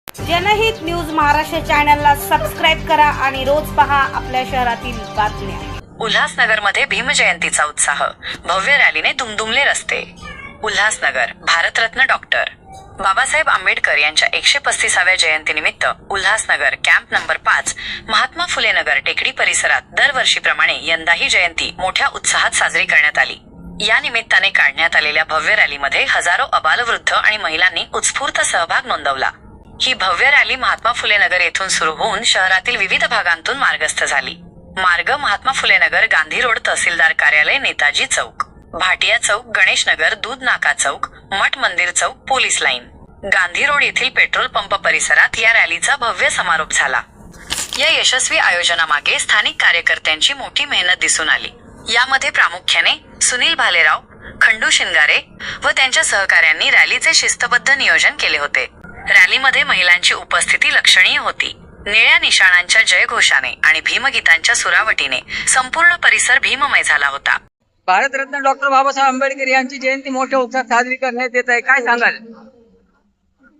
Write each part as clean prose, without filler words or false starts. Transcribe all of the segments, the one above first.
जनहित न्यूज महाराष्ट्र चॅनलला सबस्क्राईब करा आणि रोज पहा आपल्या शहरातील बातम्या। उल्हासनगरमध्ये भीमजयंतीचा उत्साह, भव्य रॅलीने दुमदुमले रस्ते। उल्हासनगर भारतरत्न डॉक्टर बाबासाहेब आंबेडकर यांच्या 135व्या जयंतीनिमित्त उल्हासनगर कॅम्प नंबर 5 महात्मा फुले नगर टेकडी परिसरात दरवर्षीप्रमाणे यंदाही जयंती मोठ्या उत्साहात साजरी करण्यात आली। या निमित्ताने काढण्यात आलेल्या भव्य रॅलीमध्ये हजारो अबालवृद्ध आणि महिलांनी उत्स्फूर्त सहभाग नोंदवला। ही भव्य रॅली महात्मा फुले नगर येथून सुरू होऊन शहरातील विविध भागांतून मार्गस्थ झाली। मार्ग महात्मा फुले नगर, गांधी रोड, तहसीलदार कार्यालय, नेताजी चौक, भाटिया चौक, गणेश नगर, दूध नाका चौक, मठ मंदिर चौक, पोलीस लाईन, गांधी रोड येथील पेट्रोल पंप परिसरात या रॅलीचा भव्य समारोप झाला। या यशस्वी आयोजनामागे स्थानिक कार्यकर्त्यांची मोठी मेहनत दिसून आली। यामध्ये प्रामुख्याने सुनील भालेराव, खंडू शिंगारे व त्यांच्या सहकाऱ्यांनी रॅलीचे शिस्तबद्ध नियोजन केले होते। रॅलीमध्ये महिलांची उपस्थिती लक्षणीय होती। निळ्या निशाणांच्या जयघोषाने आणि भीमगीतांच्या सुरावटीने संपूर्ण परिसर भीममय झाला होता। भारतरत्न डॉक्टर बाबासाहेब आंबेडकर यांची जयंती मोठ्या उत्साहात साजरी करण्यात येत आहे, काय सांगाल?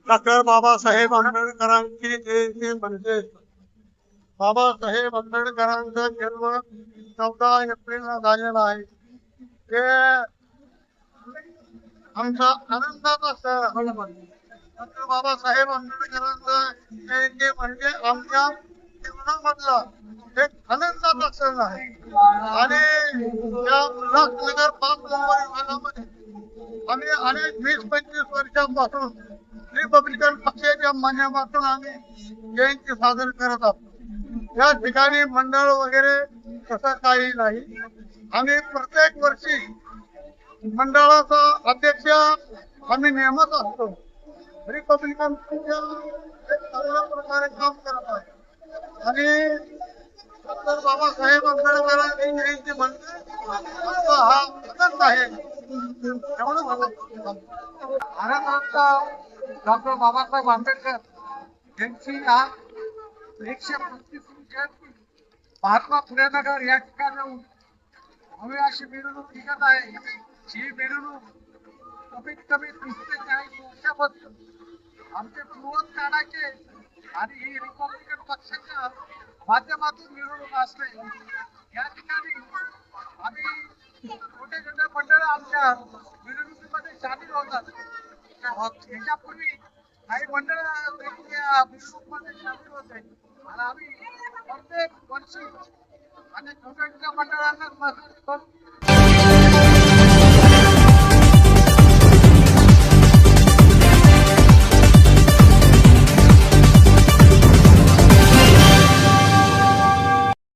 डॉक्टर बाबासाहेब आंबेडकरांची जयंती म्हणजे बाबासाहेब आंबेडकरांचा जन्म 14 एप्रिलला झालेला आहे। ते आमचा आनंदाचा सण आहे। डॉक्टर बाबासाहेब आंबेडकरांचा जयंती म्हणजे आमच्या जीवनामधला एक आनंदाचा सण आहे। आणि या उल्हासनगर 5 नंबर विभागामध्ये आम्ही अनेक 20-25 वर्षांपासून रिपब्लिकन पक्षाच्या माध्यमातून आम्ही जयंती साजरी करत आहोत। या ठिकाणी मंडळ वगैरे तसं काही नाही। आम्ही प्रत्येक वर्षी मंडळाचा अध्यक्ष आम्ही नेमत असतो। रिपब्लिकन पक्ष चांगल्या प्रकारे काम करत आहे आणि डॉक्टर बाबासाहेब आंबेडकरांची जयंती म्हणजे आमचा हा आनंद आहे। भारताचा डॉक्टर बाबासाहेब आंबेडकर यांची आज 135वी जयंती महात्मा फुले नगर या ठिकाणी हवी अशी मिरवणूक निघत आहे। ही मिरवणूक कमीत कमी 30 ते 40 वर्षापासून आमचे पूर्वज काढायचे आणि ही रिपब्लिकन पक्षाच्या माध्यमातून मिरवणूक असते। या ठिकाणी आम्ही छोटे छोटे मंडळ आमच्या मिरवणुकीमध्ये सामील होतात। याच्यापूर्वी काही मंडळ वेगवेगळ्या मिरवणुकीमध्ये सामील होते आणि आम्ही प्रत्येक वर्षी आणि छोट्या छोट्या मंडळांना सहकार्य करून